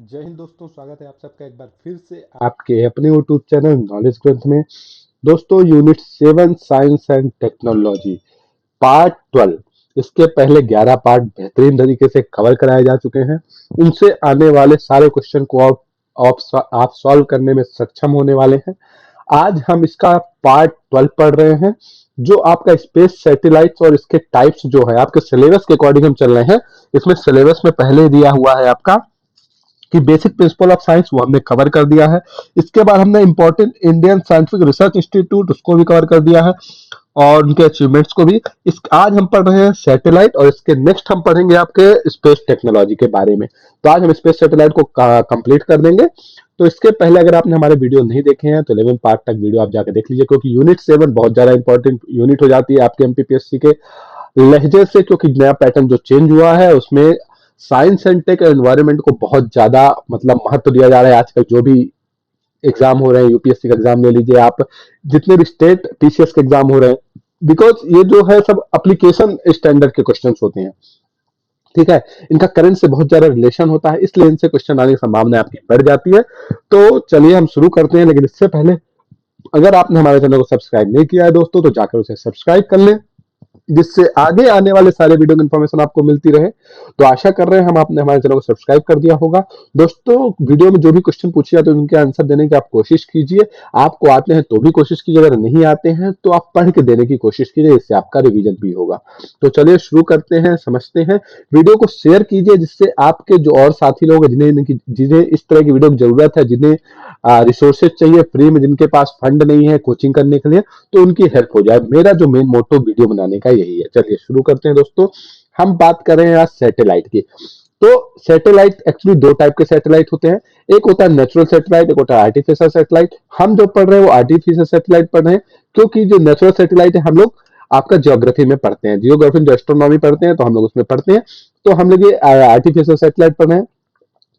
जय हिंद दोस्तों, स्वागत है आप सबका एक बार फिर से आपके अपने यूट्यूब चैनल नॉलेज ग्रंथ में। दोस्तों, unit 7 science and technology part 12। इसके पहले 11 पार्ट बेहतरीन तरीके से कवर कराए जा चुके हैं। उनसे आने वाले सारे क्वेश्चन को आप सॉल्व करने में सक्षम होने वाले हैं। आज हम इसका पार्ट 12 पढ़ रहे हैं, जो आपका स्पेस सैटेलाइट्स और इसके टाइप्स जो है आपके सिलेबस के अकॉर्डिंग हम चल रहे हैं। इसमें सिलेबस में पहले दिया हुआ है आपका कि बेसिक प्रिंसिपल ऑफ साइंस, वो हमने कवर कर दिया है। इसके बाद हमने important Indian scientific research institute, उसको भी कवर कर दिया है और उनके अचीवमेंट्स को भी। इस आज हम पढ़ रहे हैं सैटेलाइट और इसके नेक्स्ट हम पढ़ेंगे आपके स्पेस टेक्नोलॉजी के बारे में। तो आज हम स्पेस सैटेलाइट को कंप्लीट कर देंगे। तो इसके पहले अगर आपने हमारे वीडियो नहीं देखे हैं तो 11 पार्ट तक वीडियो आप जाके देख लीजिए, क्योंकि यूनिट 7 बहुत ज्यादा इंपॉर्टेंट यूनिट हो जाती है आपके एमपीपीएससी के लहजे से, क्योंकि नया पैटर्न जो चेंज हुआ है उसमें साइंस एंड टेक एनवायरनमेंट को बहुत ज्यादा महत्व दिया जा रहा है। आजकल जो भी एग्जाम हो रहे हैं, यूपीएससी का एग्जाम ले लीजिए आप, जितने भी स्टेट टीसीएस के एग्जाम हो रहे हैं, बिकॉज ये जो है सब एप्लीकेशन स्टैंडर्ड के क्वेश्चंस होते हैं। ठीक है, इनका करंट से बहुत ज्यादा रिलेशन होता है, इसलिए इनसे क्वेश्चन आने की संभावना आपकी बढ़ जाती है। तो चलिए हम शुरू करते हैं, लेकिन इससे पहले अगर आपने हमारे चैनल को सब्सक्राइब नहीं किया है दोस्तों, तो जाकर उसे सब्सक्राइब कर लें, जिससे आगे आने वाले सारे वीडियो की इन्फॉर्मेशन आपको मिलती रहे। तो आशा कर रहे हैं हम आपने हमारे चैनल को सब्सक्राइब कर दिया होगा। दोस्तों, वीडियो में जो भी क्वेश्चन पूछे जाते हैं उनके आंसर देने की आप कोशिश कीजिए। आपको आते हैं तो भी कोशिश कीजिए, अगर नहीं आते हैं तो आप पढ़ के देने की कोशिश कीजिए, इससे आपका रिवीजन भी होगा। तो चलिए शुरू करते हैं, समझते हैं। वीडियो को शेयर कीजिए, जिससे आपके जो और साथी लोग हैं, जिन्हें इस तरह की वीडियो की जरूरत है, जिन्हें रिसोर्सेज चाहिए फ्री में, जिनके पास फंड नहीं है कोचिंग करने के लिए, तो उनकी हेल्प हो जाए। मेरा जो मेन मोटो वीडियो बनाने का यही है। चलिए शुरू करते हैं दोस्तों। हम बात कर रहे हैं आज सैटेलाइट की। तो सैटेलाइट एक्चुअली दो टाइप के सैटेलाइट होते हैं। एक होता है नेचुरल सैटेलाइट, एक होता है आर्टिफिशियल सैटेलाइट। हम जो पढ़ रहे हैं वो आर्टिफिशियल सैटेलाइट पढ़ रहे हैं, क्योंकि जो नेचुरल सैटेलाइट है हम लोग आपका ज्योग्राफी में पढ़ते हैं, जियोग्राफी जो एस्ट्रोनॉमी पढ़ते हैं तो हम लोग उसमें पढ़ते हैं। तो हम लोग ये आर्टिफिशियल सैटेलाइट पढ़ रहे हैं।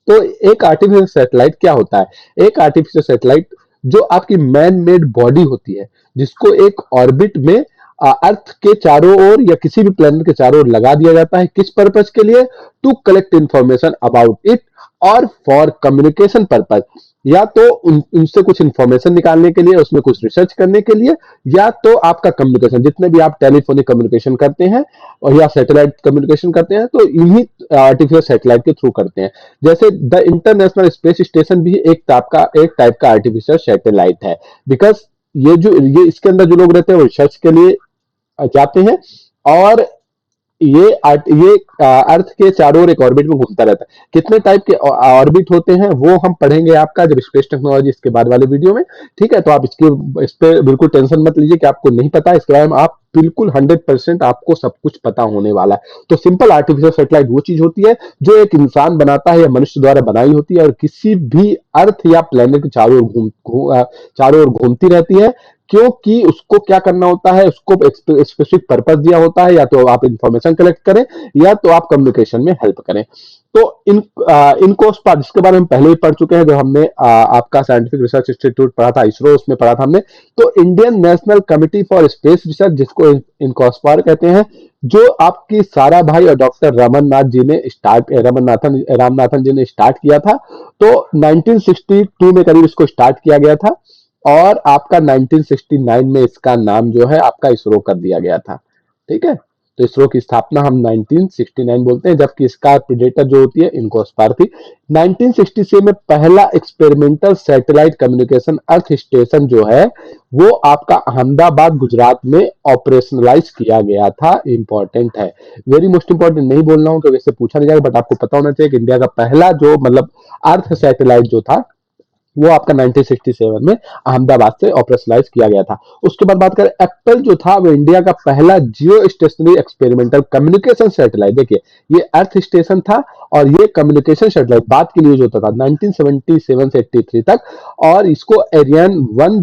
तो एक आर्टिफिशियल सैटेलाइट क्या होता है? एक आर्टिफिशियल सैटेलाइट जो आपकी मैन मेड बॉडी होती है, जिसको एक ऑर्बिट में अर्थ के चारों ओर या किसी भी प्लेनेट के चारों ओर लगा दिया जाता है। किस पर्पज के लिए? To collect information about it और फॉर कम्युनिकेशन पर्पज। या तो उनसे कुछ इंफॉर्मेशन निकालने के लिए, उसमें कुछ रिसर्च करने के लिए, या तो आपका कम्युनिकेशन, जितने भी आप टेलीफोनिक कम्युनिकेशन करते हैं और या सैटेलाइट कम्युनिकेशन करते हैं, तो इन्हीं आर्टिफिशियल सैटेलाइट के थ्रू करते हैं। जैसे द इंटरनेशनल स्पेस स्टेशन भी एक टाइप का आर्टिफिशियल सैटेलाइट है। बिकॉज ये इसके अंदर जो लोग रहते हैं वो रिसर्च के लिए जाते हैं, और ये अर्थ के चारों ओर एक ऑर्बिट में घूमता रहता है। कितने टाइप के ऑर्बिट होते हैं वो हम पढ़ेंगे आपका जब स्पेस टेक्नोलॉजी इसके बाद वाले वीडियो में। ठीक है, तो आप इस पे बिल्कुल टेंशन मत लीजिए कि आपको नहीं पता। इसके बारे में आप बिल्कुल 100% आपको सब कुछ पता होने वाला है। तो सिंपल आर्टिफिशियल सैटेलाइट वो चीज होती है जो एक इंसान बनाता है या मनुष्य द्वारा बनाई होती है, और किसी भी अर्थ या प्लेनेट के चारों ओर घूमती रहती है। क्योंकि उसको क्या करना होता है, उसको स्पेसिफिक पर्पस दिया होता है, या तो आप इंफॉर्मेशन कलेक्ट करें या तो आप कम्युनिकेशन में हेल्प करें। तो इनको जिसके बारे में पहले ही पढ़ चुके हैं, जो हमने आपका साइंटिफिक रिसर्च इंस्टीट्यूट पढ़ा था, इसरो, उसमें पढ़ा था हमने। तो Indian national committee for space research, जिसको इनकॉस्पार कहते हैं, जो आपकी सारा भाई और डॉक्टर रामनाथन जी ने स्टार्ट किया था। तो 1962 में करीब इसको स्टार्ट किया गया था, और आपका 1969 में इसका नाम जो है आपका इसरो कर दिया गया था। ठीक है, तो इसरो की स्थापना हम 1969 बोलते हैं, जबकि इसका प्रीडेटर जो होती है इनकोस्पार थी। 1966 में पहला experimental satellite communication earth station जो है वो आपका अहमदाबाद गुजरात में ऑपरेशनलाइज किया गया था। इंपॉर्टेंट है, वेरी मोस्ट इंपॉर्टेंट नहीं बोल रहा हूं क्योंकि इससे पूछा नहीं जाएगा, बट आपको पता होना चाहिए कि इंडिया का पहला जो अर्थ सैटेलाइट जो था वो आपका 1967 में अहमदाबाद से ऑपरेशनलाइज किया गया था। उसके बाद बात करें, एप्पल जो था वो इंडिया का पहला जियो स्टेशनरी एक्सपेरिमेंटल कम्युनिकेशन सैटेलाइट। देखिए, ये अर्थ स्टेशन था और ये कम्युनिकेशन सैटेलाइट बात के लिए यूज होता था 1977 से 83 तक। और इसको एरियन 1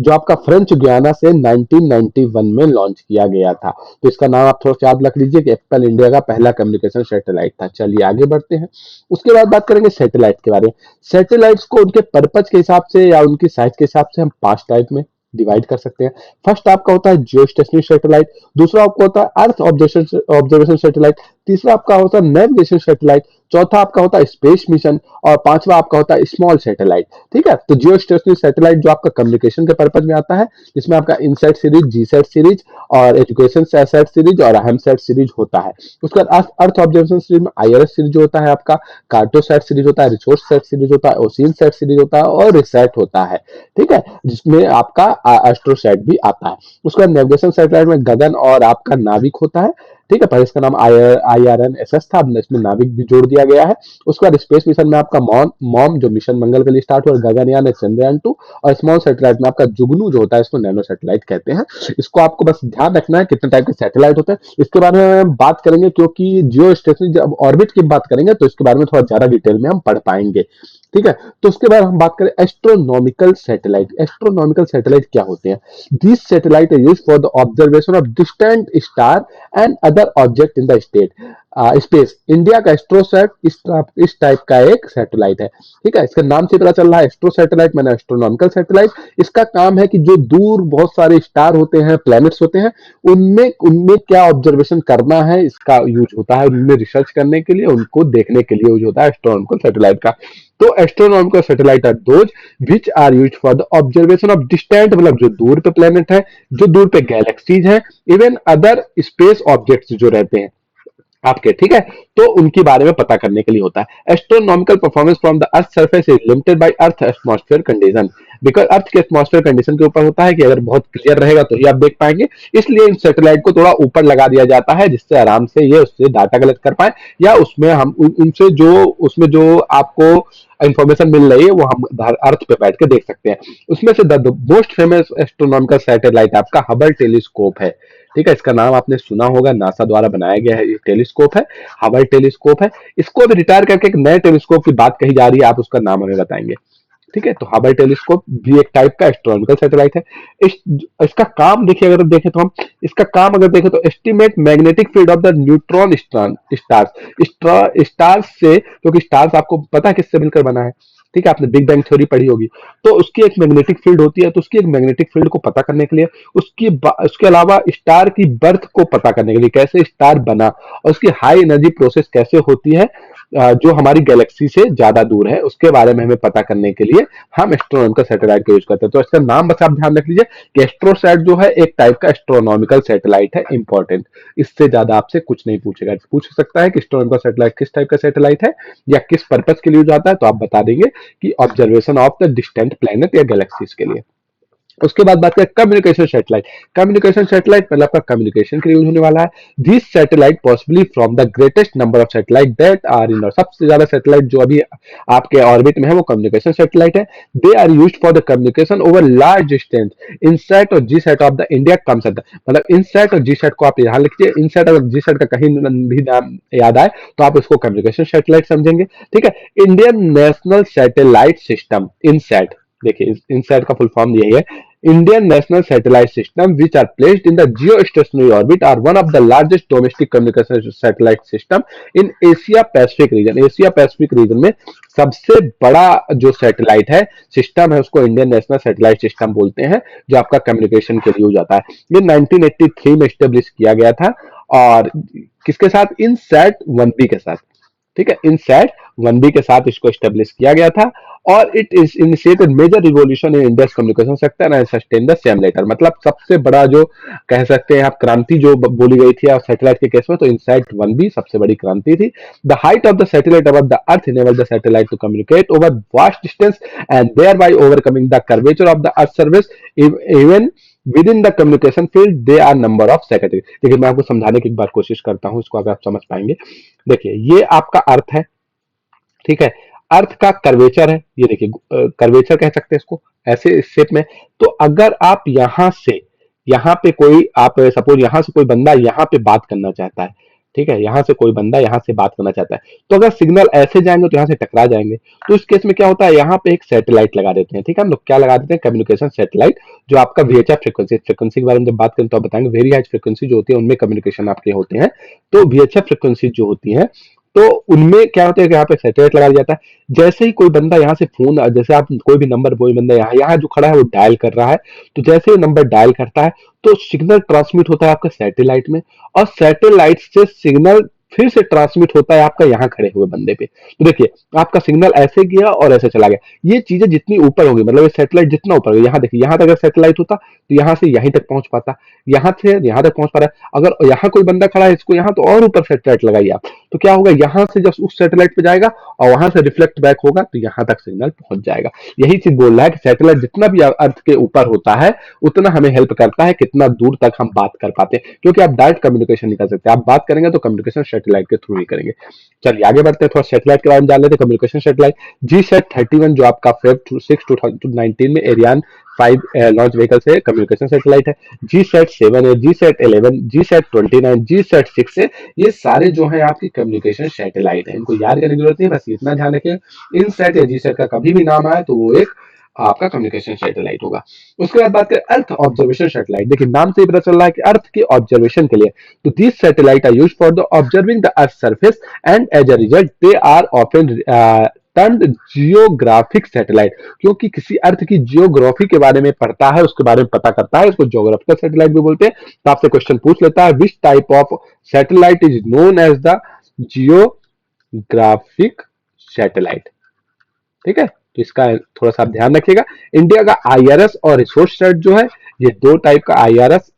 जो आपका फ्रेंच गुयाना से 1991 में लॉन्च किया गया था। तो इसका नाम आप थोड़ा सा याद रख लीजिए कि एप्पल इंडिया का पहला कम्युनिकेशन सैटेलाइट था। चलिए आगे बढ़ते हैं। उसके बाद बात करेंगे सैटेलाइट के बारे में। सैटेलाइट्स को उनके पर्पज के हिसाब से या उनकी साइज के हिसाब से हम 5 टाइप में डिवाइड कर सकते हैं। फर्स्ट आपका होता है जियो स्टेशनरी सैटेलाइट, दूसरा आपका होता है अर्थ ऑब्जर्वेशन सैटेलाइट, तीसरा आपका होता है नेविगेशन सैटेलाइट, चौथा आपका होता है स्पेस मिशन, और पांचवा आपका होता है स्मॉल सैटेलाइट। ठीक है, तो जियो स्टेशनरी सैटेलाइट जो आपका कम्युनिकेशन के पर्पज में आता है, जिसमें आपका इनसैट सीरीज, जीसैट सीरीज और एजुकेशन सैट सीरीज और अहम सैट सीरीज होता है। उसके बाद अर्थ ऑब्जर्वेशन सीरीज में आईआरएस सीरीज जो होता है आपका, कार्टोसैट सीरीज होता है, रिसोर्स सैट सीरीज होता है, ओशियन सैट सीरीज होता है और रिसैट होता है। ठीक है, जिसमें आपका एस्ट्रोसैट भी आता है। उसके बाद नेविगेशन सैटेलाइट में गगन और आपका नाविक होता है। ठीक है, पहले इसका नाम IRNSS था, अब इसमें नाविक भी जोड़ दिया गया है। उसके बाद स्पेस मिशन में आपका मॉम जो मिशन मंगल के लिए स्टार्ट हुआ, गगनयान है चंद्रयान 2, और स्मॉल सैटेलाइट में आपका जुगनू जो होता है, इसको नैनो सैटेलाइट कहते हैं। इसको आपको बस ध्यान रखना है कितने टाइप के सैटेलाइट होते हैं, इसके बारे में हम बात करेंगे, क्योंकि जियो स्टेशनरी जब ऑर्बिट की बात करेंगे तो इसके बारे में थोड़ा ज्यादा डिटेल में हम पढ़ पाएंगे। ठीक है, तो उसके बाद हम बात करें एस्ट्रोनॉमिकल सैटेलाइट। एस्ट्रोनॉमिकल सैटेलाइट क्या होते हैं? This satellite is used for the observation of distant star and other object in the space. India का एस्ट्रोसैट इस टाइप का एक सैटेलाइट है। ठीक है, इसका नाम से पता चल रहा है एस्ट्रो सैटेलाइट मैंने एस्ट्रोनॉमिकल सैटेलाइट। इसका काम है कि जो दूर बहुत सारे स्टार होते हैं, प्लैनेट्स होते हैं, उनमें उनमें क्या ऑब्जर्वेशन करना है, इसका यूज होता है। उनमें रिसर्च करने के लिए, उनको देखने के लिए यूज होता है एस्ट्रोनॉमिकल सैटेलाइट का। तो astronomical satellite are those which are used for the observation of distant, मतलब जो दूर पे प्लेनेट है, जो दूर पे गैलेक्सीज है, इवन अदर स्पेस ऑब्जेक्ट्स जो रहते हैं आपके। ठीक है, तो उनके बारे में पता करने के लिए होता है। Astronomical performance from the earth surface is limited by earth atmosphere condition, because अर्थ के एटमॉस्फेयर कंडीशन के ऊपर होता है कि अगर बहुत क्लियर रहेगा तो ही आप देख पाएंगे। इसलिए इन सैटेलाइट को थोड़ा ऊपर लगा दिया जाता है, जिससे आराम से ये उससे डाटा कलेक्ट कर पाए, या उसमें हम उनसे जो उसमें जो आपको इंफॉर्मेशन मिल रही है वो हम अर्थ पे बैठ के देख सकते हैं। उसमें से the most famous astronomical satellite आपका हबल टेलीस्कोप है। ठीक है, इसका नाम आपने सुना होगा, नासा द्वारा बनाया गया है, ये टेलीस्कोप है, हबल टेलीस्कोप है। इसको अभी रिटायर करके एक नए टेलीस्कोप की बात कही जा रही है, आप उसका नाम हमें बताएंगे। ठीक है, तो हबल टेलीस्कोप भी एक टाइप का एस्ट्रोनॉमिकल सैटेलाइट है। इस, इसका काम देखिए, अगर देखें तो हम इसका काम अगर देखें तो estimate magnetic field of the neutron stars stars से, क्योंकि स्टार्स आपको पता है किससे मिलकर बना है। ठीक है, आपने बिग बैंग थ्योरी पढ़ी होगी, तो उसकी एक मैग्नेटिक फील्ड होती है, तो उसकी एक मैग्नेटिक फील्ड को पता करने के लिए, उसके अलावा स्टार की बर्थ को पता करने के लिए, कैसे स्टार बना और उसकी हाई एनर्जी प्रोसेस कैसे होती है, जो हमारी गैलेक्सी से ज्यादा दूर है, उसके बारे में हमें पता करने के लिए हम एस्ट्रोनॉमिकल सैटेलाइट का यूज करते हैं। तो इसका नाम बस आप ध्यान रख लीजिए कि एस्ट्रोसैट जो है एक टाइप का एस्ट्रोनॉमिकल सैटेलाइट है, इंपॉर्टेंट। इससे ज्यादा आपसे कुछ नहीं पूछेगा, पूछ सकता है कि एस्ट्रोनॉमिकल सैटेलाइट किस टाइप का सैटेलाइट है या किस पर्पज के लिए यूज आता है, तो आप बता देंगे कि observation of the distant planet या गैलेक्सीज के लिए। उसके बाद बात करें कम्युनिकेशन सैटेलाइट। कम्युनिकेशन सैटेलाइट पहले आपका कम्युनिकेशन के लिए यूज होने वाला है। This satellite possibly from the greatest number of satellite that are in, सबसे ज्यादा सैटेलाइट जो अभी आपके ऑर्बिट में है वो कम्युनिकेशन सैटेलाइट है। They are used for the communication over large distance. INSAT और GSAT of the India comes at, मतलब इनसैट और जीसैट को आप यहाँ लिखिए। इनसैट और जीसैट का कहीं भी नाम याद आए तो आप इसको कम्युनिकेशन सैटेलाइट समझेंगे। ठीक है, Indian national satellite system, INSAT, देखिए इनसैट का फुल फॉर्म यही है, Indian National Satellite System, which are placed in the geostationary orbit, are one of the largest domestic communication satellite system in Asia Pacific region. Asia Pacific region में सबसे बड़ा जो satellite है, system है, उसको Indian national satellite system बोलते हैं, जो आपका कम्युनिकेशन के लिए यूज आता है। ये 1983 में स्टेब्लिश किया गया था, और किसके साथ? इनसैट 1B के साथ। ठीक है, इनसैट 1B के साथ इसको स्टेब्लिश किया गया था, और it is initiated major revolution in India communication sector and sustain the same later, मतलब सबसे बड़ा जो कह सकते हैं आप क्रांति जो बोली गई थी सैटेलाइट के केस में, तो इनसाइट 1B सबसे बड़ी क्रांति थी। The height of the satellite above the earth enable the satellite to communicate over vast distance and thereby overcoming the curvature of the earth service even within the communication field they are number of secondary. देखिए मैं आपको समझाने की एक बार कोशिश करता हूं, इसको अगर आप समझ पाएंगे। देखिए ये आपका अर्थ है, ठीक है, अर्थ का कर्वेचर है, ये देखिए कर्वेचर कह सकते हैं इसको, ऐसे इस शेप में। तो अगर आप यहां से यहां पे कोई, आप सपोज यहां से कोई बंदा यहां पे बात करना चाहता है, ठीक है, यहां से कोई बंदा यहां से बात करना चाहता है, तो अगर सिग्नल ऐसे जाएंगे तो यहां से टकरा जाएंगे। तो इस केस में क्या होता है, यहाँ पे एक सैटेलाइट लगा देते हैं। ठीक है, हम लोग क्या लगा देते हैं? कम्युनिकेशन सैटेलाइट, जो आपका VHF फ्रिक्वेंसी के बारे में जब बात करें तो आप बताएंगे, वेरी हाई फ्रिक्वेंसी जो होती है उनमें कम्युनिकेशन आपके होते हैं। तो VHF फ्रिक्वेंसी जो होती है, तो उनमें क्या होता है कि यहाँ पे सैटेलाइट लगाया जाता है। जैसे ही कोई बंदा यहाँ से फोन, जैसे आप कोई भी नंबर, कोई बंदा यहाँ यहाँ जो खड़ा है वो डायल कर रहा है, तो जैसे ही नंबर डायल करता है तो सिग्नल ट्रांसमिट होता है आपके सैटेलाइट में, और सैटेलाइट से सिग्नल फिर से ट्रांसमिट होता है आपका यहाँ खड़े हुए बंदे पे। तो देखिए आपका सिग्नल ऐसे गया और ऐसे चला गया। ये चीजें जितनी ऊपर होगी, मतलब ये सैटेलाइट जितना ऊपर होगा, यहाँ देखिए, यहाँ तक अगर सैटेलाइट होता तो यहाँ से यहीं तक पहुंच पाता, यहाँ से यहाँ तक पहुंच पा रहा है। अगर यहाँ कोई बंदा खड़ा है, इसको यहाँ तो और ऊपर सैटेलाइट लगाइए आप, तो क्या होगा, यहाँ से जब उस सैटेलाइट पे जाएगा और वहां से रिफ्लेक्ट बैक होगा तो यहाँ तक सिग्नल पहुंच जाएगा। यही चीज बोल रहा है कि सैटेलाइट जितना भी अर्थ के ऊपर होता है उतना हमें हेल्प करता है कितना दूर तक हम बात कर पाते हैं, क्योंकि आप डायरेक्ट कम्युनिकेशन नहीं कर सकते। आप बात करेंगे तो कम्युनिकेशन सैटेलाइट के थ्रू ही करेंगे। चलिए आगे बढ़ते हैं, थोड़ा सैटेलाइट के बारे में जान लेते हैं। कम्युनिकेशन सैटेलाइट GSAT-31 जो आपका Feb 6, 2019 में एरियान 5 लॉन्च व्हीकल से कम्युनिकेशन सैटेलाइट है। GSAT-7 है, GSAT-11, GSAT-29, GSAT-6 है। ये सारे जो है आपकी कम्युनिकेशन सैटेलाइट है, इनको याद करने की जरूरत नहीं, बस इतना ध्यान रखें। इन सेट या GSAT का कभी भी नाम आए तो वो एक आपका कम्युनिकेशन सैटेलाइट होगा। उसके बाद बात करें अर्थ ऑब्जर्वेशन सैटेलाइट। देखिए नाम से ही पता चल रहा है कि अर्थ के ऑब्जर्वेशन के लिए, तो this satellite are used for the observing the earth surface and as a result they are often termed geographic satellite, क्योंकि किसी अर्थ की जियोग्राफी के बारे में पढ़ता है, उसके बारे में पता करता है, इसको जियोग्राफिकल सैटेलाइट भी बोलते हैं। तो आपसे क्वेश्चन पूछ लेता है, which type of satellite is known as the geographic satellite. ठीक है, तो इसका थोड़ा सा आप ध्यान रखिएगा। इंडिया का IRS और रिसोर्स सेट जो है, ये दो टाइप का IRS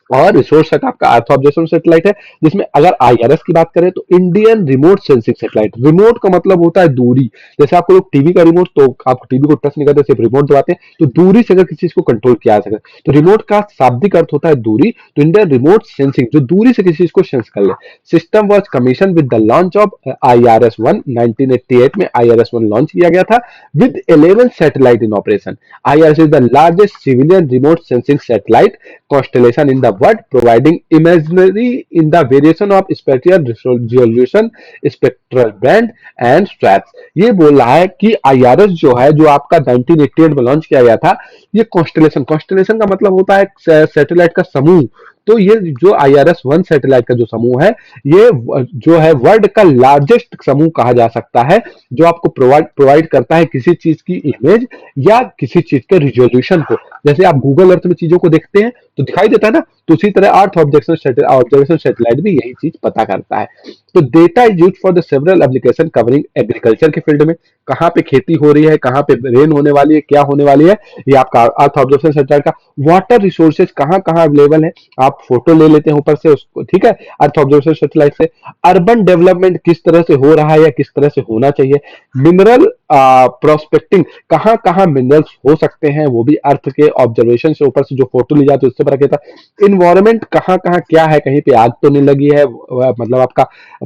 और रिसोर्स सेट आपका अर्थ ऑब्जर्वेशन सैटेलाइट है, जिसमें अगर IRS की बात करें तो Indian remote sensing satellite. Remote का मतलब होता है दूरी। जैसे आपको लोग टीवी का रिमोट, तो आप टीवी को टच नहीं करते, सिर्फ रिमोट दबाते हैं, तो दूरी से अगर किसी चीज को कंट्रोल किया जा सके, तो रिमोट का शाब्दिक अर्थ होता है दूरी। तो इंडियन रिमोट सेंसिंग जो दूरी से किसी चीज को सेंस कर ले। System was commission with the launch of IRS-1। 1988 में IRS-1 लॉन्च किया गया था with 11 satellite in operation. IRS is the largest civilian remote sensing satellite constellation in the world, providing imagery in the variation of spatial resolution, spectral band and straps। ये बोल रहा है कि IRS जो है, जो आपका 1988 में लॉन्च किया गया था, ये कॉन्स्टलेशन का मतलब होता है सैटेलाइट का समूह। तो ये जो IRS-1 सैटेलाइट का जो समूह है, ये जो है वर्ल्ड का लार्जेस्ट समूह कहा जा सकता है, जो आपको प्रोवाइड करता है किसी चीज की इमेज या किसी चीज के रिजोल्यूशन को। जैसे आप गूगल अर्थ में चीजों को देखते हैं तो दिखाई देता है ना, तो उसी तरह अर्थ ऑब्जर्वेशन सैटेलाइट भी यही चीज पता करता है। तो data is used for the several application covering agriculture के फील्ड में, कहाँ पे खेती हो रही है, कहाँ पे रेन होने वाली है, क्या होने वाली है, ये आपका अर्थ ऑब्जर्वेशन सैटेलाइट का। वाटर रिसोर्सेज कहाँ कहाँ अवेलेबल है, आप फोटो ले लेते हैं ऊपर से उसको, ठीक है, अर्थ ऑब्जर्वेशन सैटेलाइट से। अर्बन डेवलपमेंट किस तरह से हो रहा है या किस तरह से होना चाहिए। मिनरल प्रोस्पेक्टिंग, कहाँ कहाँ मिनरल्स हो सकते हैं, वो भी अर्थ के ऑब्जर्वेशन से ऊपर से जो फोटो ली जाती है उससे पता चलता है। इन्वायरमेंट कहाँ कहाँ क्या है, कहीं पे आग तो नहीं लगी है, मतलब आपका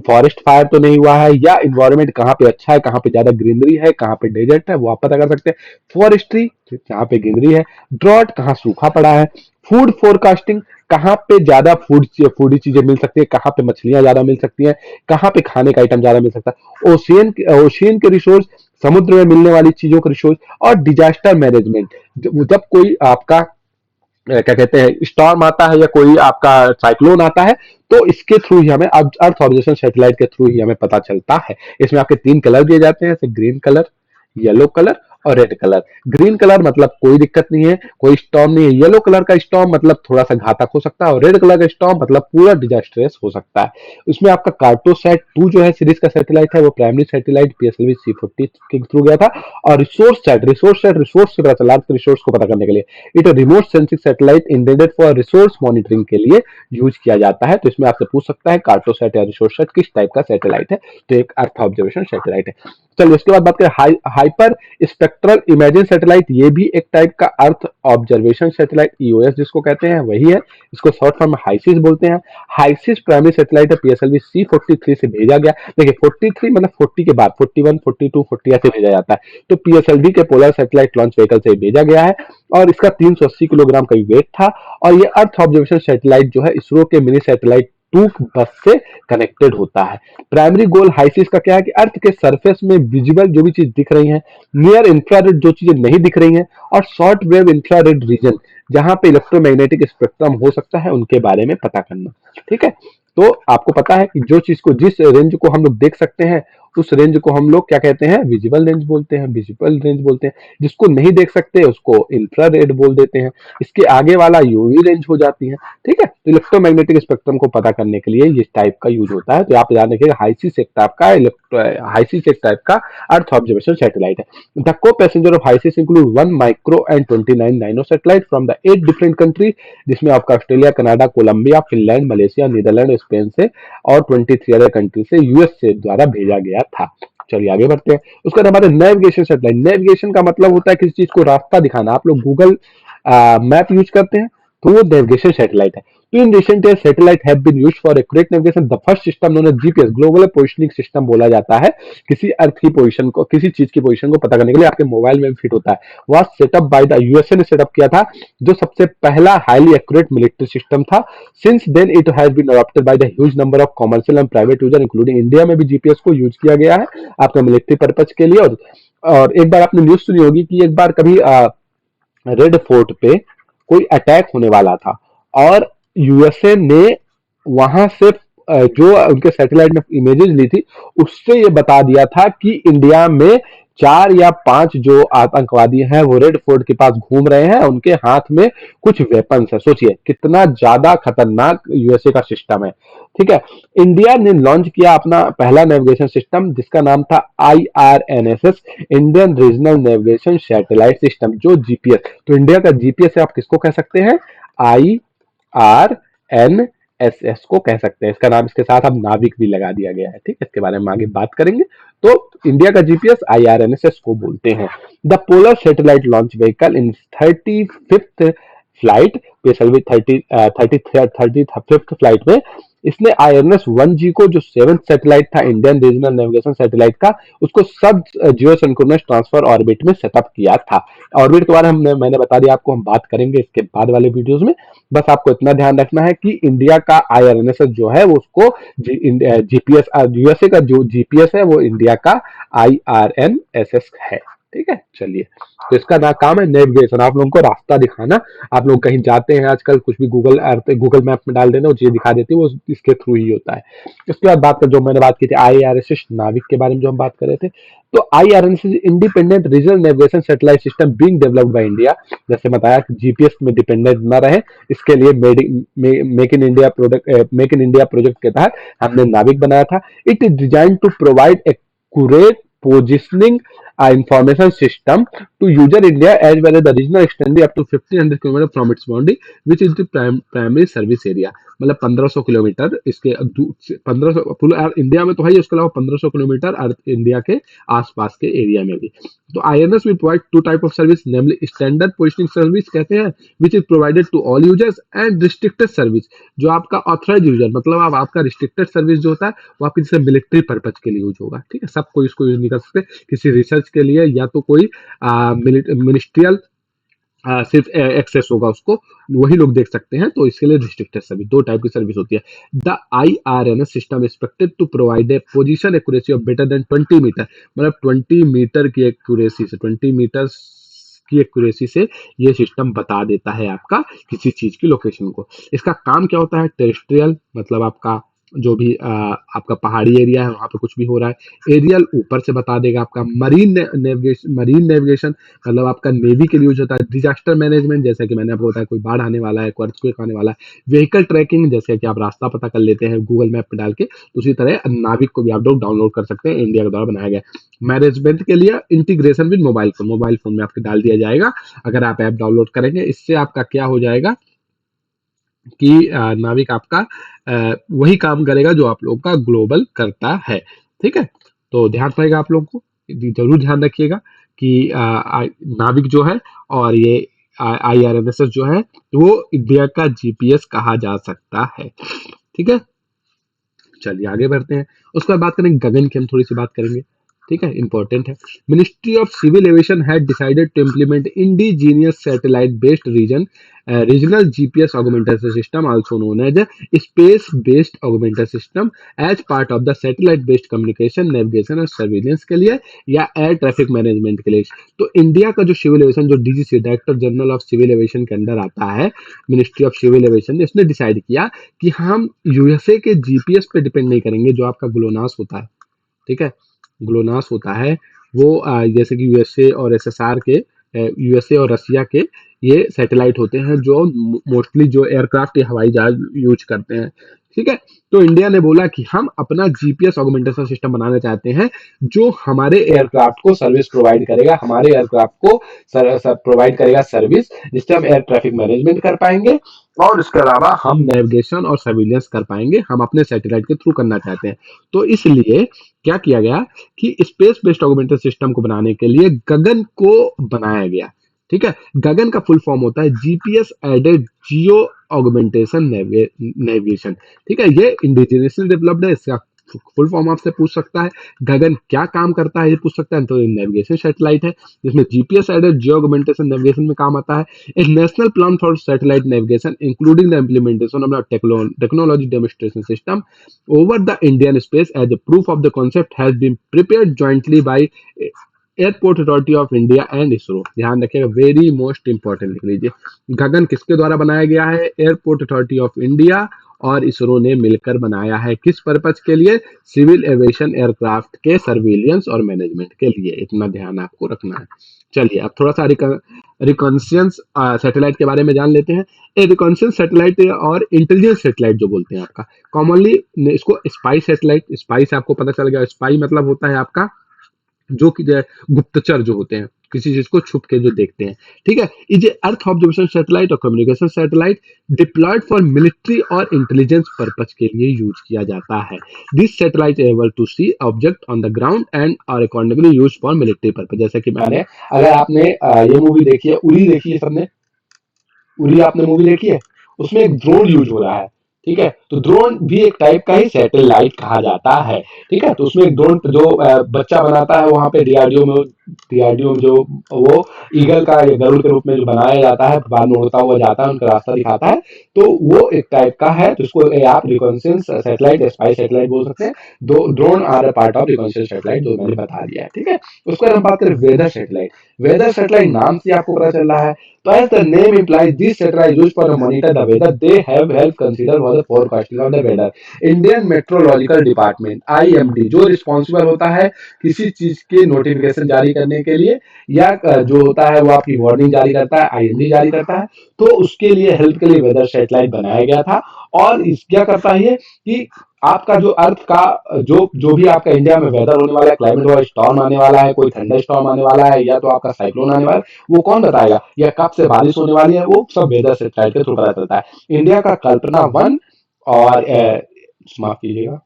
फॉरेस्ट फायर तो नहीं हुआ है, या इन्वायरमेंट कहाँ पे अच्छा है, कहाँ पे ज्यादा ग्रीनरी है, कहाँ पे डेजर्ट है, वो आप पता कर सकते हैं। फॉरेस्ट्री जहाँ पे ग्रीनरी है, ड्रॉट कहाँ सूखा पड़ा है। फूड फोरकास्टिंग, कहाँ पे ज्यादा फूडी चीजें मिल सकती है, कहाँ पे मछलियां ज्यादा मिल सकती हैं, कहाँ पे खाने का आइटम ज्यादा मिल सकता है। ओशियन के रिसोर्स, समुद्र में मिलने वाली चीजों के रिसोर्स। और डिजास्टर मैनेजमेंट, जब कोई आपका क्या कहते हैं स्टॉर्म आता है या कोई आपका साइक्लोन आता है, तो इसके थ्रू ही हमें अर्थ ऑब्जर्वेशन सैटेलाइट के थ्रू ही हमें पता चलता है। इसमें आपके 3 कलर दिए जाते हैं, जैसे ग्रीन कलर, येलो कलर और रेड कलर। ग्रीन कलर मतलब कोई दिक्कत नहीं है, कोई स्टॉर्म नहीं है। येलो कलर का स्टॉर्म मतलब थोड़ा सा घातक हो सकता है, और रेड कलर का स्टॉर्म मतलब पूरा डिजास्ट्रस हो सकता है। उसमें आपका कार्टोसैट 2 जो है सीरीज का सैटेलाइट है, वो प्राइमरी सैटेलाइट PSLV C40 के थ्रू गया था। और रिसोर्स से पता चला रिसोर्स को पता करने के लिए। It remote sensing satellite intended for resource monitoring के लिए यूज किया जाता है। तो इसमें आपसे पूछ सकता है कार्टोसैट या रिसोर्ससैट किस टाइप का सैटेलाइट है, तो एक अर्थ ऑब्जर्वेशन सैटेलाइट है। चलिए उसके बाद बात करें हाइपर स्पेक्ट्रल इमेजिंग सैटेलाइट। ये भी एक टाइप का अर्थ ऑब्जर्वेशन सैटेलाइट, EOS जिसको कहते हैं वही है, इसको शॉर्ट फॉर्म में हाइसिस बोलते हैं। हाइसिस प्राइमरी सैटेलाइट है, PSLV C43 से भेजा गया। देखिए 43 मतलब 40 के बाद 41, 42, 40 ऐसे भेजा जाता है। तो PSLV के पोलर सैटेलाइट लॉन्च व्हीकल से भेजा गया है, और इसका 380 किलोग्राम का वेट था। और ये अर्थ ऑब्जर्वेशन सैटेलाइट जो है इसरो के मिनी सैटेलाइट 2 बस से कनेक्टेड होता है। प्राइमरी गोल हाइसिस का क्या है कि अर्थ के सरफेस में विजिबल जो भी चीज दिख रही है, नियर इंफ्रारेड जो चीजें नहीं दिख रही हैं, और शॉर्ट वेव इंफ्रारेड रीजन जहां पे इलेक्ट्रोमैग्नेटिक स्पेक्ट्रम हो सकता है, उनके बारे में पता करना। ठीक है, तो आपको पता है कि जो चीज को, जिस रेंज को हम लोग देख सकते हैं, उस रेंज को हम लोग क्या कहते हैं, विजिबल रेंज बोलते हैं, विजिबल रेंज बोलते हैं। जिसको नहीं देख सकते उसको इंफ्रारेड बोल देते हैं। इसके आगे वाला यूवी रेंज हो जाती है। ठीक है, तो इलेक्ट्रोमैग्नेटिक स्पेक्ट्रम को पता करने के लिए इस टाइप का यूज होता है। तो आप याद रखिएगा, हाईसीस एक टाइप का हाईसीस एक टाइप का अर्थ ऑब्जर्वेशन सैटेलाइट है। The co-passenger of HySIS include 1 micro and 29 nano satellite from the 8 different country, जिसमें आपका Australia, Canada, Colombia, Finland, Malaysia, Netherland, Spain से और 23 अदर कंट्री से यूएस से द्वारा भेजा गया था। चलिए आगे बढ़ते हैं। उसके बाद हमारे नेविगेशन सैटेलाइट। नेविगेशन का मतलब होता है किसी चीज को रास्ता दिखाना। आप लोग गूगल मैप यूज करते हैं तो वो नेविगेशन सैटेलाइट है। तो in recent year satellite have been used for accurate navigation. The first system known as GPS, global positioning system बोला जाता है। किसी अर्थ की पोजीशन को, किसी चीज की पोजीशन को पता करने के लिए आपके मोबाइल में भी फिट होता है। वह सेटअप बाय द यूएसए ने सेटअप किया था, जो सबसे पहला हाईली एक्यूरेट मिलिट्री सिस्टम था। Since then it has been adopted by the huge number of commercial and private user including India में भी जीपीएस को यूज किया गया है आपका मिलिट्री पर्पज के लिए। और एक बार आपने न्यूज सुनी होगी कि एक बार कभी रेड फोर्ट पे कोई अटैक होने वाला था और यूएसए ने वहां से जो उनके सैटेलाइट में इमेजेस ली थी उससे ये बता दिया था कि इंडिया में 4 या 5 जो आतंकवादी हैं वो रेड फोर्ट के पास घूम रहे हैं, उनके हाथ में कुछ वेपन्स है। सोचिए कितना ज्यादा खतरनाक यूएसए का सिस्टम है। ठीक है, इंडिया ने लॉन्च किया अपना पहला नेविगेशन सिस्टम जिसका नाम था IRNSS, Indian regional navigation satellite system, जो जीपीएस। तो इंडिया का जीपीएस आप किसको कह सकते हैं, आईआरएनएसएस को कह सकते हैं। इसका नाम इसके साथ अब नाविक भी लगा दिया गया है। ठीक है, इसके बारे में आगे बात करेंगे। तो इंडिया का जीपीएस आईआरएनएसएस को बोलते हैं। The polar satellite launch vehicle in 35th flight, specially 35th flight में इसने आईएनएस 1G को, जो 7th सैटेलाइट था इंडियन रीजनल नेविगेशन सैटेलाइट का, उसको सब जियो सिंक्रोनस ट्रांसफर ऑर्बिट में सेटअप किया था। ऑर्बिट के बारे में मैंने बता दिया आपको, हम बात करेंगे इसके बाद वाले वीडियोस में। बस आपको इतना ध्यान रखना है कि इंडिया का आईआरएनएस जो है वो उसको जीपीएस, यूएसए का जो जीपीएस है वो इंडिया का आईआरएनएसएस है। ठीक है, चलिए। तो इसका ना काम है नेविगेशन, आप लोगों को रास्ता दिखाना। आप लोग कहीं जाते हैं आजकल, कुछ भी गूगल अर्थ, गूगल मैप में डाल देना, वो चीज दिखा देती है, वो इसके थ्रू ही होता है। इसके बाद बात कर, जो मैंने बात की थी आईआरएसएस नाविक के बारे में जो हम बात कर रहे थे, तो IRNSS independent regional navigation satellite system being developed by India. जैसे बताया कि जीपीएस में डिपेंडेंट न रहे, इसके लिए मेक इन इंडिया प्रोजेक्ट के तहत हमने नाविक बनाया था। It is design to provide accurate positioning information system to user India as well as the regional extending up to 1500 km from its boundary, which is the primary service area। मतलब 1500 kilometre इसके 1500 पूरे India में तो है ही, उसके अलावा 1500 kilometre अर्थ India के आसपास के एरिया में भी। तो INS will provide 2 type of service, namely standard positioning service कहते हैं, which is provided to all users, and restricted service, जो आपका ऑथराइज यूजर, मतलब अब आपका रिस्ट्रिक्टेड सर्विस जो होता है वो आपकी जैसे मिलिट्री पर्पज के लिए यूज होगा। ठीक है, सब कोई इसको यूज नहीं कर सकते, किसी रिसर्च के लिए या तो कोई मिनिस्ट्रियल सिर्फ एक्सेस होगा उसको, वही लोग देख सकते हैं। तो इसके लिए रिस्ट्रिक्टेड सर्विस, 2 टाइप की सर्विस होती है। The IRNSS system expected to provide a position accuracy of better than 20 metre, मतलब 20 मीटर की एक्यूरेसी से, 20 मीटर की एक्यूरेसी से ये सिस्टम बता देता है आपका किसी चीज की लोकेशन को। इसका काम क्या होता है, टेरेस्ट्रियल, मतलब आपका जो भी आपका पहाड़ी एरिया है वहां पे कुछ भी हो रहा है। एरियल, ऊपर से बता देगा आपका। मरीन नेविगेशन, मतलब आपका नेवी के लिए यूज होता है। डिजास्टर मैनेजमेंट, जैसे कि मैंने आपको बताया कोई बाढ़ आने वाला है, कोई अर्थक्वेक आने वाला है। व्हीकल ट्रैकिंग, जैसे कि आप रास्ता पता कर लेते हैं गूगल मैप में डाल के, तो उसी तरह नाविक को भी आप लोग डाउनलोड कर सकते हैं, इंडिया के द्वारा बनाया गया। मैनेजमेंट के लिए integration with mobile phone, mobile phone में आपके डाल दिया जाएगा अगर आप ऐप डाउनलोड करेंगे। इससे आपका क्या हो जाएगा कि नाविक आपका वही काम करेगा जो आप लोगों का ग्लोबल करता है। ठीक है, तो ध्यान रहेगा आप लोगों को, जरूर ध्यान रखिएगा कि नाविक जो है और ये आईआरएनएसएस जो है वो इंडिया का जीपीएस कहा जा सकता है। ठीक है, चलिए आगे बढ़ते हैं। उसके बाद बात करेंगे गगन की, हम थोड़ी सी बात करेंगे। ठीक है, इंपॉर्टेंट है। Ministry of civil aviation had decided to implement indigenous satellite based regional GPS augmentation system, also known as space based augmentation system, as part of the satellite based communication, navigation और surveillance के लिए या air traffic management के लिए। तो India का जो civil aviation, जो DGC, director general of civil aviation के अंडर आता है, मिनिस्ट्री ऑफ सिविल एविएशन ने, इसने डिसाइड किया कि हम यूएसए के जीपीएस पे डिपेंड नहीं करेंगे जो आपका ग्लोनास होता है। ठीक है, ग्लोनास होता है वो जैसे कि यूएसए और एसएसआर के, यूएसए और रसिया के ये सैटेलाइट होते हैं जो मोस्टली जो एयरक्राफ्ट या हवाई जहाज यूज करते हैं। ठीक है, तो इंडिया ने बोला कि हम अपना जीपीएस ऑगमेंटेशन सिस्टम बनाना चाहते हैं जो हमारे एयरक्राफ्ट को सर्विस प्रोवाइड करेगा, हमारे एयरक्राफ्ट को प्रोवाइड करेगा सर्विस, जिससे हम एयर ट्रैफिक मैनेजमेंट कर पाएंगे और इसके अलावा हम नेविगेशन और सर्विलेंस कर पाएंगे, हम अपने सैटेलाइट के थ्रू करना चाहते हैं। तो इसलिए क्या किया गया कि स्पेस बेस्ड ऑगमेंटेड सिस्टम को बनाने के लिए गगन को बनाया गया। ठीक है, गगन का फुल फॉर्म होता है जीपीएस एडेड जियो ऑगमेंटेशन नेविगेशन। ठीक है, ये इंडिजिनियसली डेवलप्ड है, इसका फुल फॉर्म आपसे पूछ सकता है। गगन क्या काम करता है ये पूछ सकता है, तो ये नेविगेशन सैटेलाइट है जिसमें जीपीएस एडेड जियो ऑगमेंटेशन नेविगेशन में काम आता है। एक national plan for satellite navigation including the implementation of technology demonstration system over the Indian space as a proof of the concept has been prepared jointly by airport authority of India and ISRO. ध्यान रखिएगा, very most important लिख लीजिए। गगन किसके द्वारा बनाया गया है? Airport authority of India और इसरो ने मिलकर बनाया है। किस पर्पज के लिए? सिविल एविएशन एयरक्राफ्ट के सर्विलियंस और मैनेजमेंट के लिए। इतना ध्यान आपको रखना है। चलिए अब थोड़ा सा रिकॉन्सियंस सैटेलाइट के बारे में जान लेते हैं। ए रिकॉन्सियंस सैटेलाइट और इंटेलिजेंस सैटेलाइट जो बोलते हैं आपका, कॉमनली इसको स्पाई सैटेलाइट, स्पाई से आपको पता चल गया, स्पाई मतलब होता है आपका जो कि गुप्तचर जो होते हैं, किसी चीज को छुप के जो देखते हैं। ठीक है, इज अर्थ ऑब्जर्वेशन सैटेलाइट और communication satellite deployed for military और इंटेलिजेंस पर्पज के लिए यूज किया जाता है। This satellite able to see object on the ground and are accordingly use for military purpose. जैसे कि मैंने, अगर आपने ये मूवी देखी है, उरी देखी है सबने, उरी आपने मूवी देखी है, उसमें एक ड्रोन यूज हो रहा है। ठीक है, तो ड्रोन भी एक टाइप का ही सैटेलाइट कहा जाता है। ठीक है, तो उसमें एक ड्रोन जो बच्चा बनाता है वहां पे डीआरडीओ में जो वो ईगल का या गरुड़ के रूप में जो बनाया जाता है, बाद में उड़ता हुआ जाता है, उनका रास्ता दिखाता है, तो वो एक टाइप का है। तो इसको आप रिकॉन्सेंस सैटेलाइट, स्पाई सैटेलाइट बोल सकते हैं। दो drone are a part of reconnaissance satellite, जो मैंने बता दिया है। ठीक है, उसके बाद हम बात करें वेदर सैटेलाइट। वेदर सैटेलाइट नाम से आपको पता चल रहा है, तो as the name implies, these satellites used for to monitor the weather. They have helped consider for the forecasting of the weather. Indian Meteorological Department (IMD) जो रिस्पॉन्सिबल होता है किसी चीज के नोटिफिकेशन जारी करने के लिए, या जो होता है वो आपकी वार्निंग जारी करता है, आईएमडी जारी करता है, तो उसके लिए हेल्प के लिए वेदर सैटेलाइट बनाया गया था। और इस क्या करता है कि आपका जो अर्थ का जो जो भी आपका इंडिया में वेदर होने वाला है, क्लाइमेट वाला स्टॉर्म आने वाला है, कोई थंडर स्टॉर्म आने वाला है, या तो आपका साइक्लोन आने वाला है, वो कौन बताएगा, या कब से बारिश होने वाली है, वो सब वेदर सैटेलाइट के थ्रू पता चलता है। इंडिया का कल्पना वन और माफ कीजिएगा,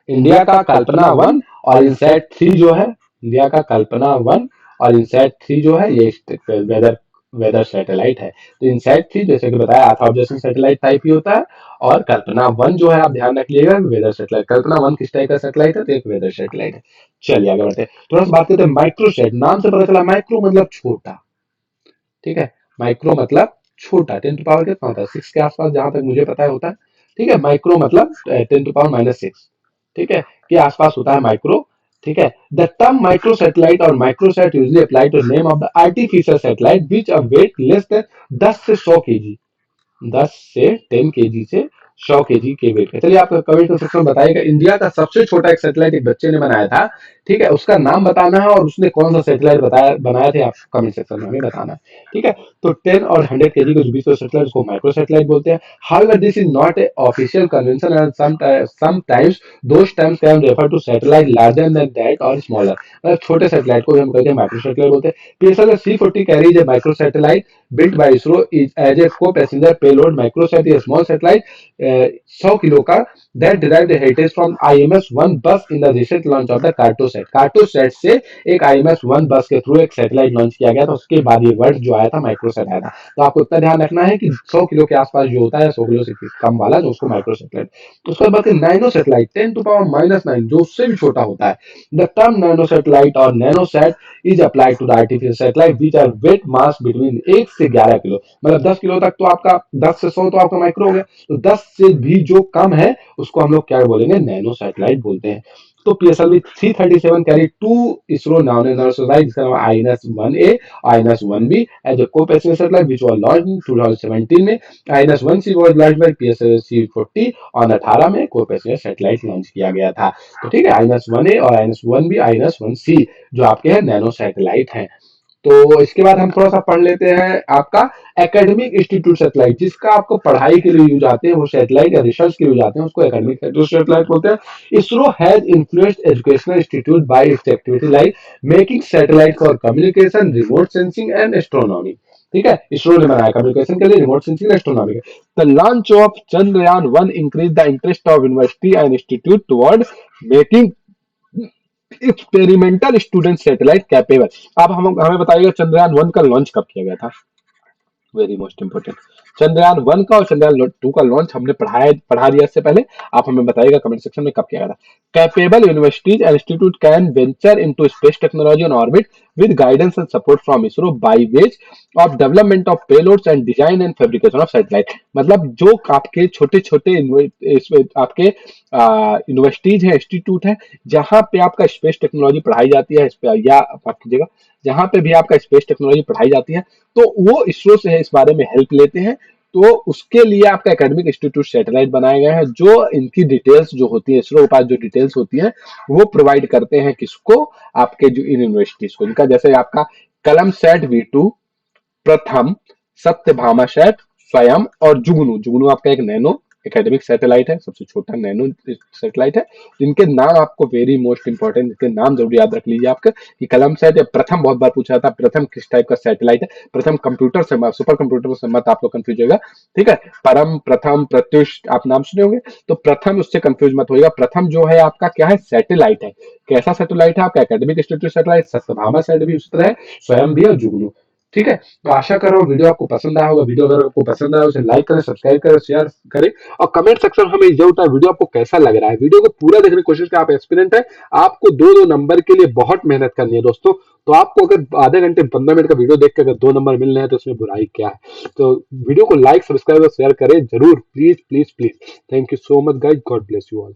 इंडिया का कल्पना वन और इनसैट 3 जो है, इंडिया का कल्पना वन और इनसैट 3 जो है, ये वेदर वेदर सैटेलाइट है। तो इनसैट 3 जैसे कि बताया अर्थ ऑब्जर्वेशन सैटेलाइट टाइप ही होता है, और कल्पना वन जो है आप ध्यान रखिएगा वेदर सैटेलाइट। कल्पना वन किस टाइप का सैटेलाइट है? तो एक वेदर सैटेलाइट है। चलिए आगे बढ़ते हैं, थोड़ा सा बात करते हैं माइक्रोसैट। नाम से पता चला, माइक्रो मतलब छोटा। ठीक है, माइक्रो मतलब छोटा। 10 टू पावर कितना होता है? 6 के आसपास, जहां तक मुझे पता है होता है। ठीक है, माइक्रो मतलब 10 टू पावर -6, ठीक है, के आसपास होता है माइक्रो। ठीक है, द टर्म माइक्रो सैटेलाइट और microsat usually apply to name of the artificial satellite which a weight less than 10 से 100 केजी, 10 से 10 केजी से 100 केजी के वेट का। चलिए आप कमेंट सेक्शन में बताइएगा, इंडिया का सबसे छोटा एक सैटेलाइट एक बच्चे ने बनाया था। ठीक है, उसका नाम बताना है और उसने कौन सा सैटेलाइट बताया बनाया थे, आप कमेंट सेक्शन में हमें बताना है। ठीक है, तो 10 और 100 केजी के बीच सैटेलाइट को माइक्रो सैटेलाइट बोलते हैं। However this is not a official convention and sometimes those terms can refer to satellite larger than that or smaller. मतलब छोटे सैटेलाइट को हम कहते हैं माइक्रो सैटेलाइट बोलते हैं। PSLV C40 carries A micro satellite built by ISRO is as a co-passenger payload microsat is a small satellite 100 kilo का that derived heritage from IMS-1 bus in the recent launch of the Cartosat। Cartosat से एक IMS-1 बस के through एक satellite launch किया गया था, उसके बाद ये वर्ड जो आया था माइक्रोसैट आया था। तो आपको इतना ध्यान रखना है कि 100 किलो के आसपास जो होता है, 100 किलो से कम वाला, जो उसको माइक्रो सैटेलाइट। उसके बाद नैनो सैटेलाइट 10 टू पावर -9, जो उससे भी छोटा होता है। द टर्म नैनो सैटेलाइट और nanosat is applied to the artificial satellite which are wet mass between 1 से 11 किलो। मतलब 10 किलो तक तो आपका, 10 से 100 तो आपका माइक्रो हो गया, तो 10 से भी जो कम है उसको हम लोग क्या बोलेंगे? नैनो सैटेलाइट बोलते हैं। तो PSLV 337 carried two ISRO nominal satellites, INS-1A, INS-1B as a co-passenger satellite, which was launched in 2017 में. INS-1C was launched by PSLC-40 on 18 में co-passenger satellite लॉन्च किया गया था. तो ठीक है, INS-1A और INS-1B, INS-1C जो आपके हैं नैनो सैटेलाइट हैं. तो इसके बाद हम थोड़ा सा पढ़ लेते हैं आपका एकेडमिक इंस्टीट्यूट सैटेलाइट, जिसका आपको पढ़ाई के लिए यूज आते हैं वो सैटेलाइट या रिसर्च के लिए यूज आते हैं, उसको एकेडमिक सैटेलाइट बोलते हैं. ISRO has influenced educational institute bye it's activity like making satellite for communication, remote sensing and astronomy. ठीक है, इसरो ने बनाया कम्युनिकेशन के लिए, रिमोट सेंसिंग, एस्ट्रोनॉमी के. The launch of Chandrayaan 1 increase the interest of university and institute toward making experimental student satellite capable. अब हम हमें बताइएगा चंद्रयान 1 का लॉन्च कब किया गया था. Very most important. चंद्रयान 1 का और चंद्रयान 2 का लॉन्च हमने पढ़ा दिया इससे पहले. आप हमें बताइएगा कमेंट सेक्शन में कब किया गया था. Capable universities and institute can venture into space technology on orbit with guidance and support from ISRO by ways of development of payloads and design and fabrication of satellite. मतलब जो आपके छोटे छोटे आपके यूनिवर्सिटीज है, इंस्टीट्यूट है, जहां पे आपका स्पेस टेक्नोलॉजी पढ़ाई जाती है, इस पे या आप कीजिएगा जहां पे भी आपका स्पेस टेक्नोलॉजी पढ़ाई जाती है, तो वो इसरो से इस बारे में हेल्प लेते हैं. तो उसके लिए आपका एकेडमिक इंस्टीट्यूट सैटेलाइट बनाए गए हैं, जो इनकी डिटेल्स जो होती है, इसरो के पास जो डिटेल्स होती है वो प्रोवाइड करते हैं किसको, आपके जो इन यूनिवर्सिटीज को. इनका जैसे आपका कलम सैट V2, प्रथम, सत्यभामा सैट, स्वयं और जुगनू. जुगनू आपका एक नैनो एकेडमिक सैटेलाइट है, सबसे छोटा नैनो सैटेलाइट है. इनके नाम आपको वेरी मोस्ट इंपॉर्टेंट, इनके नाम जरूर याद रख लीजिए आपके, कि कलम सैट या प्रथम बहुत बार पूछा था, प्रथम किस टाइप का सैटेलाइट है. प्रथम कंप्यूटर से सुपर कंप्यूटर से मत आप लोग कंफ्यूज होगा. ठीक है, परम, प्रथम, प्रत्युष आप नाम सुने होंगे, तो प्रथम उससे कंफ्यूज मत होइएगा. प्रथम जो है आपका क्या है, सैटेलाइट है. कैसा सैटेलाइट है आपका, academic institute satellite. Sathyabama sat भी उसी तरह है, स्वयं भी और जुगनू. ठीक है, तो आशा कर रहा हूँ वीडियो आपको पसंद आया होगा. वीडियो अगर आपको पसंद आया उसे लाइक करें, सब्सक्राइब करें, शेयर करें और कमेंट सेक्शन में हमें जरूर बताएं वीडियो आपको कैसा लग रहा है. वीडियो को पूरा देखने की कोशिश करें. आप एक्सपीरियंट है, आपको दो दो नंबर के लिए बहुत मेहनत करनी है दोस्तों. तो आपको अगर आधे घंटे 15 मिनट का वीडियो देख के अगर 2 नंबर मिल रहे हैं तो इसमें बुराई क्या है. तो वीडियो को लाइक, सब्सक्राइब और शेयर करें जरूर, please please please. Thank you so much guys, God bless you all.